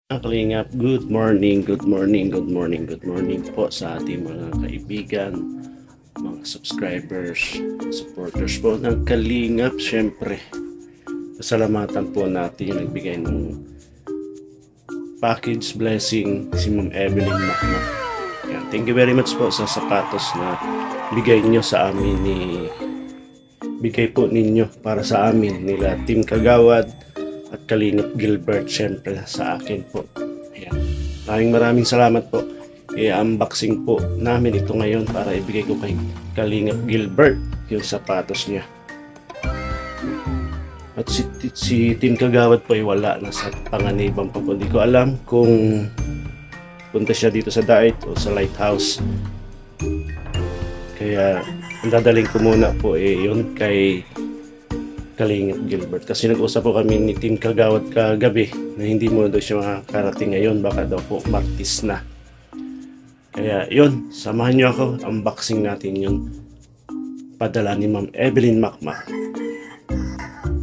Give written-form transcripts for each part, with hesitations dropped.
Kalingap, good morning, good morning, good morning, good morning po sa ating mga kaibigan, mga subscribers, supporters po ng Kalingap. Siyempre, pasalamatan po natin yung nagbigay ng package blessing si Ma'am Evelyn Macmac. Yan, thank you very much po sa sapatos na bigay nyo sa amin bigay po ninyo para sa amin nila Team Kagawad at Kalingap Gilbert, syempre sa akin po. Ayan. Maraming salamat po. I-unboxing po namin ito ngayon para ibigay ko kay Kalingap Gilbert yung sapatos niya. At si Team Kagawad po ay wala, nasa Panganiban pa po. Hindi ko alam kung punta siya dito sa Dait o sa Lighthouse. Kaya ang dadaling ko muna po yun kay Kalingap Gilbert, kasi nag-usap po kami ni Team Kagawad kagabi na hindi mo daw siya makakarating ngayon, baka daw po Martis na. Kaya yun, samahan nyo ako, unboxing natin yung padala ni Ma'am Evelyn Macmac.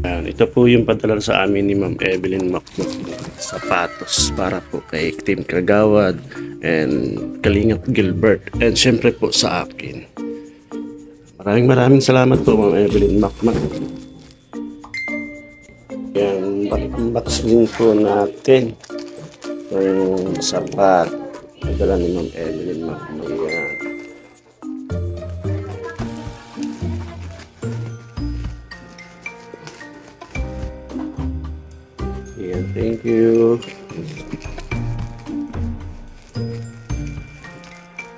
Ito po yung padala sa amin ni Ma'am Evelyn Macmac, sapatos para po kay Team Kagawad and Kalingap Gilbert, and syempre po sa akin. Maraming salamat po Ma'am Evelyn Macmac. Yan, unboxing po natin yung sapat padala ni Ma'am Evelyn Macmac. Yan, thank you.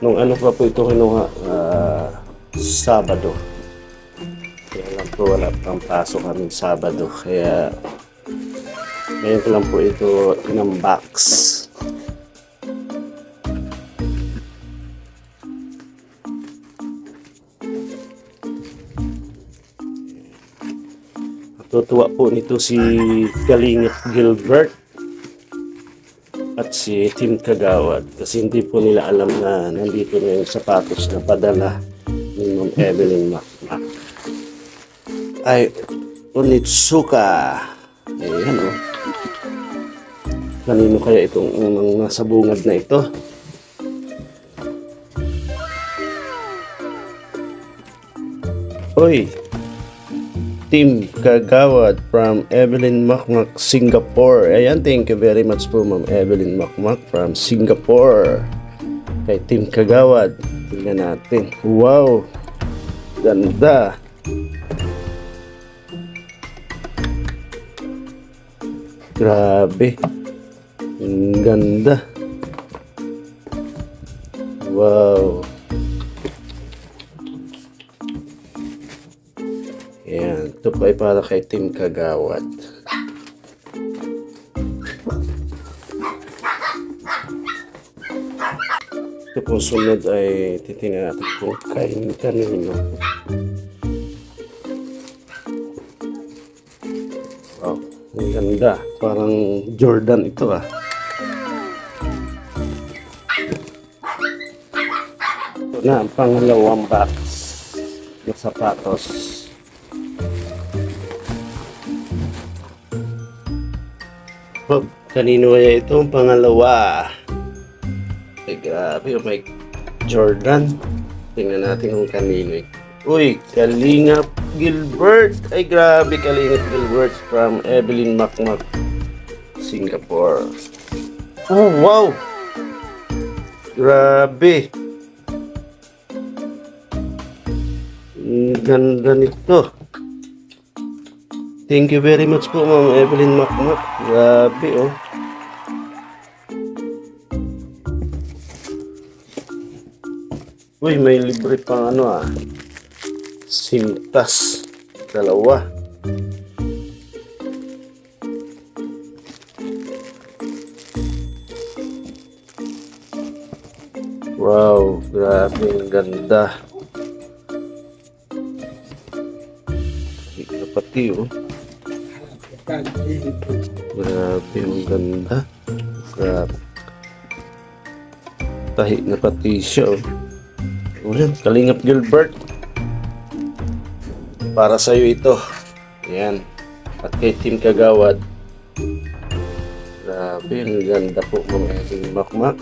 Nung ano pa po ito kinuha? Sabado. Kaya lang po wala pang pasok kaming Sabado, kaya ngayon ko lang po ito in-unbox. Natutuwa po nito si Kalingap Gilbert at si Team Kagawad, kasi hindi po nila alam na nandito na yung sapatos na padala ni Ma'am Evelyn Macmac. Ay, Onitsuka. Ayan o. Kanino kaya itong unang nasa bungad na ito? Oy! Team Kagawad from Evelyn Macmac, Singapore. Ayan, thank you very much po Ma'am Evelyn Macmac from Singapore. Kay Team Kagawad. Tingnan natin. Wow! Ganda! Grabe! Ang ganda! Wow! Ayan, ito pa ay para kay Team Kagawad. Ito pong sunod ay titingnan natin kung kanino. Wow, ang ganda. Parang Jordan ito ah. Ito na ang pangalawang box ng sapatos. Oh, kanino kaya ito ang pangalawa? Ay, grabe, oh my Jordan. Tingnan natin kung kanino. Uy, Kalingap Gilbert. Ay, grabe, Kalingap Gilbert from Evelyn Macmac, Singapore. Oh, wow! Grabe. Ang ganda nito. Thank you very much po Ma'am Evelyn Macmac. Grabe oh. Uy, may libre pang ano ah. Sintas. Dalawa. Wow, grabe, ang ganda. Pati oh. Grabe, ang ganda. Grabe. Tahi na pati siya oh. Ayan, Kalingap Gilbert. Para sa'yo ito. Ayan. At kay Team Kagawad. Grabe, ang ganda po mga Evelyn Makmak.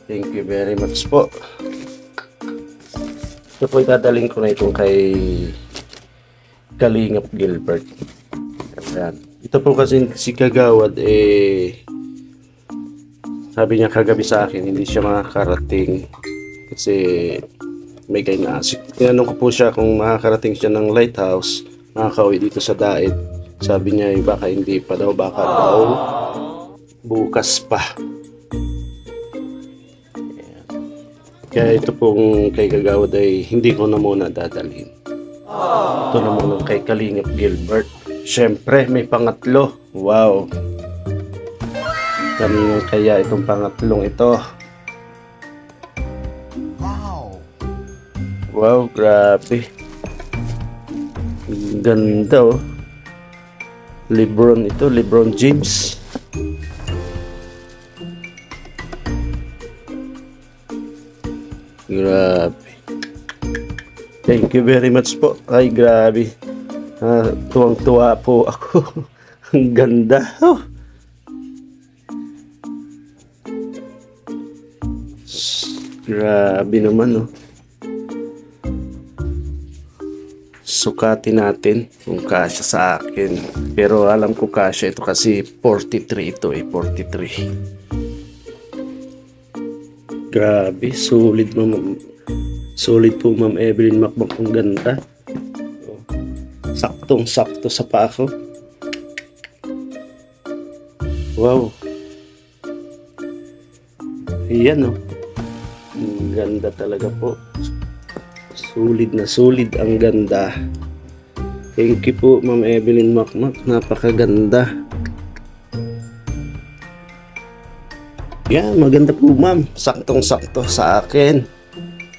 Thank you very much po. Ito po itadaling ko na itong kay Kalingap Gilbert. Ayan. Ito po kasi si Kagawad sabi niya kagabi sa akin hindi siya makakarating kasi may kainasik. Tinanong ko po siya kung makakarating siya ng lighthouse, makakauwi dito sa Daet. Sabi niya baka hindi pa daw, baka daw bukas pa. Kaya ito pong kay Kagawad ay hindi ko na muna dadalhin. Ito naman kay Kalingap Gilbert. Siyempre, may pangatlo. Wow! Kanino kaya itong pangatlong ito? Wow, grabe. Ganda oh. Lebron ito, Lebron James. Grabe. Thank you very much po. Ay, grabe. Tuwang-tuwa po ako. Ang ganda. Oh. Grabe naman, oh. Sukatin natin kung kasya sa akin. Pero alam ko kasya ito kasi 43 ito 43. Grabe, solid po Ma'am Evelyn Makmak, ang ganda. Saktong-sakto sa paa ko. Wow. Ayan oh. Ang ganda talaga po. Solid na solid, ang ganda. Thank you po Ma'am Evelyn Makmak, napakaganda. Yan, maganda po ma'am. Saktong-sakto sa akin.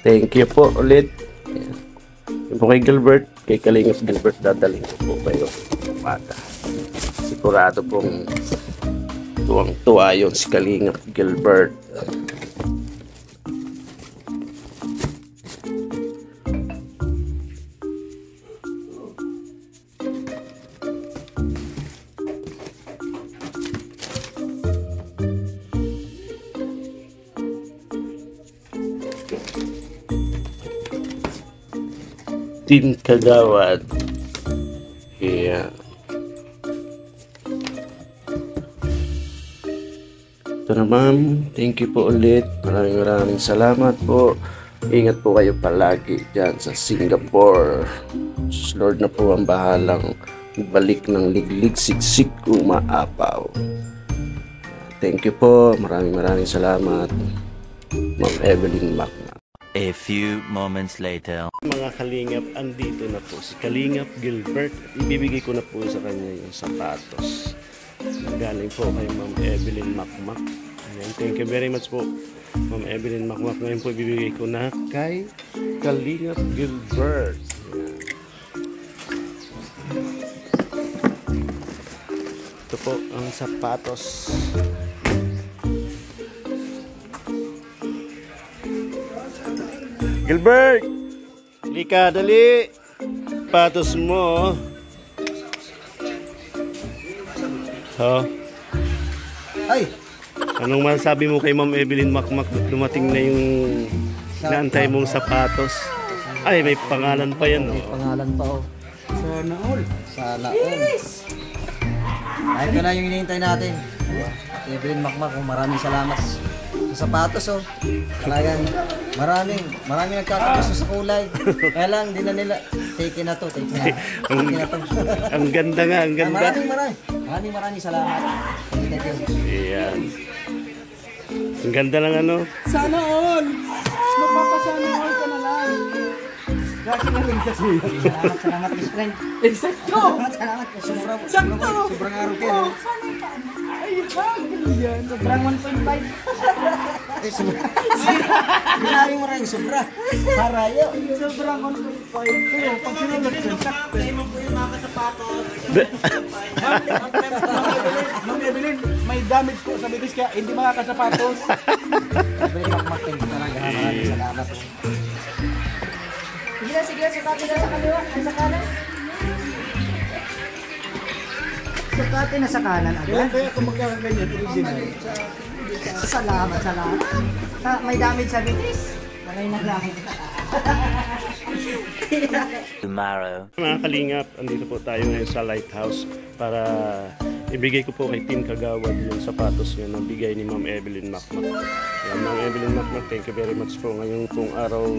Thank you po ulit. Yan. Yung po kay Gilbert, kay Kalingap Gilbert, dadaling ko po kayo. Mata. Sigurado pong tuwang-tuwa yun si Kalingap Gilbert. Team Kagawad. Yeah. Ito na ma'am. Thank you po ulit. Maraming salamat po. Ingat po kayo palagi dyan sa Singapore. Lord na po ang bahalang balik ng liglig siksik kung maapaw. Thank you po. Maraming salamat. Ma'am Evelyn Makmak. A few moments later. Mga kalingap, andito na po si Kalingap Gilbert. Ibibigay ko na po sa kanya yung sapatos. Galing po kay Ma'am Evelyn Makmak. Ayan, thank you very much po Ma'am Evelyn Makmak. Ngayon po ibibigay ko na kay Kalingap Gilbert. Ayan. Ito po ang sapatos. Gilbert! Lika, dali! Patos mo. Oh. Ay! Anong masasabi mo kay Ma'am Evelyn Makmak? Dumating na yung naantay mong sapatos. Ay, may pangalan pa yan. May pangalan pa oh. Sana all. Sana all. Ay, ito na yung hinihintay natin. Evelyn Makmak, maraming salamat sa sapatos oh. Talagang maraming nagkakagusto sa kulay. Kaya lang, di na nila take na to. Ang ganda nga, ang ganda. Maraming salamat. Thank you. Ayan. Ang ganda ng ano. Sana all. Mapapasana all ka na lang. Dati na rin kasi. Salamat, Miss Friend. Exacto. Salamat. Sobrang araw kayo. Ay, yan. Sobrang 1.5. Ay, sobra. Maraming sobra. Harayo. Sobrang 1.5. Pero pag sinulot ko, Ma'am Evelyn, may damage po sa bibis kaya hindi makakasapatos. Evelyn Makmak, thank you talaga. Maraming salamat. Sige, sukatin na sa kaliwa, sa kanan. Sa dati nasa kanan agad. Kaya kung magkakanyan, original. Salamat, salamat. May damage sa bitis. Malay na gamit. Tomorrow. Mga kalingap, andito po tayo ngayon sa Lighthouse para ibigay ko po kay Team Kagawad yung sapatos niya na bigay ni Ma'am Evelyn Macmac. Yan, Ma'am Evelyn Macmac, thank you very much po. Ngayon pong araw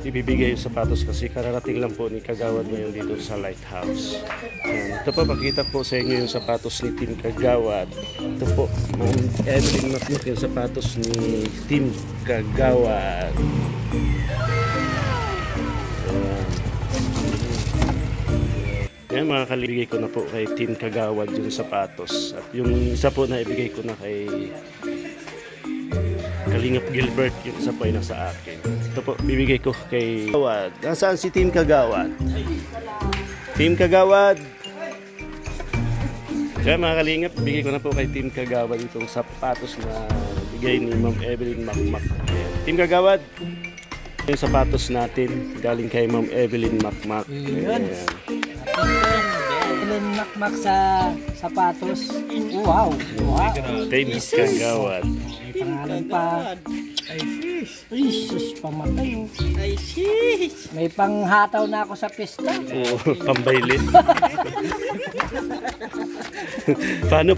ibibigay yung sapatos kasi kararating lang po ni Kagawad ngayon dito sa Lighthouse. Yan, ito po, pakita po sa inyo yung sapatos ni Team Kagawad. Ito po, Ma'am Evelyn Macmac, yung sapatos ni Team Kagawad. Yan mga kalibigay ko na po kay Team Kagawad yung sapatos. At yung isa po na ibigay ko na kay Kalingap Gilbert, yung isa po ay nasa akin. Ito po, bibigay ko kay Kagawad. Nasaan si Team Kagawad? Team Kagawad! Kaya mga kalingap, bigay ko na po kay Team Kagawad itong sapatos na bigay ni Ma'am Evelyn Macmac. Team Kagawad! Yung sapatos natin galing kay Ma'am Evelyn Macmac. Yun. Evelyn Macmac sa sapatos. Wow. Wow. Team Kagawad. May pangalan pa. Ay, sus, pamatay. Ay, sis. May panghataw na ako sa pista. Oo, pambailin. Paano?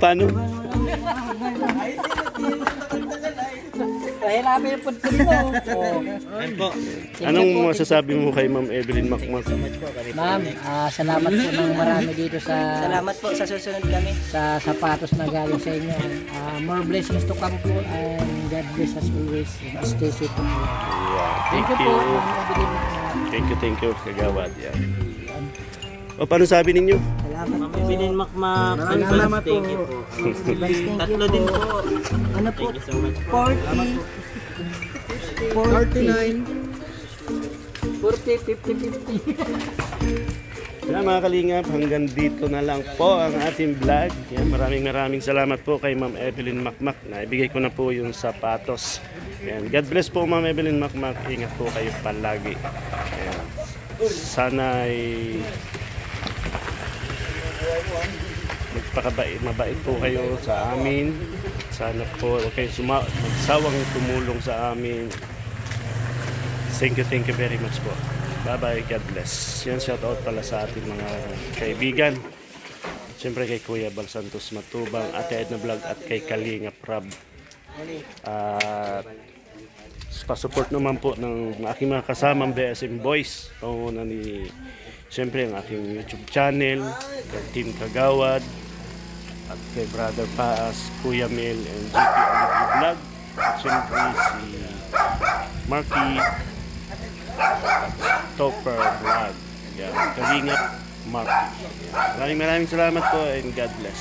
Pahiramin yung pagkuli mo. Anong masasabi mo kay Ma'am Evelyn Macmac? Ma'am, salamat po ng marami dito sa... Salamat po sa susunod kami. Sa sapatos na galing sa inyo. More blessings to come po and God bless us always. Stay safe po. Thank you po. Thank you, Kagawad. Yan. O, paano sabi ninyo? Salamat po. Bilin Macmac. Salamat po. Thank you po. Tatlo din po. Ano po? Thank you so much. 39. 40, 50, 50. Yan mga kalingap, hanggang dito na lang po ang ating vlog. Yan, maraming salamat po kay Ma'am Evelyn Macmac na ibigay ko na po yung sapatos. Yan, God bless po Ma'am Evelyn Macmac. Ingat po kayo palagi. Yan. Sana ay mabait po kayo sa amin. Sana po huwag kayong magsawang tumulong sa amin. Thank you very much po. Bye bye, God bless. Yan, shout out pala sa ating mga kaibigan. Siyempre kay Kuya Bal Santos Matubang, Ate Edna Vlog at kay Kalingap Rab. At pa-support naman po ng aking mga kasamang BSM Boys. Panguna ni siyempre ang aking YouTube channel, kay Team Kagawad, at kay Brother Paas, Kuya Mel, and GP Aligi Vlog. At siyempre si Marky Topper Vlog. Yan, Kalingap Marky. Maraming salamat po and God bless.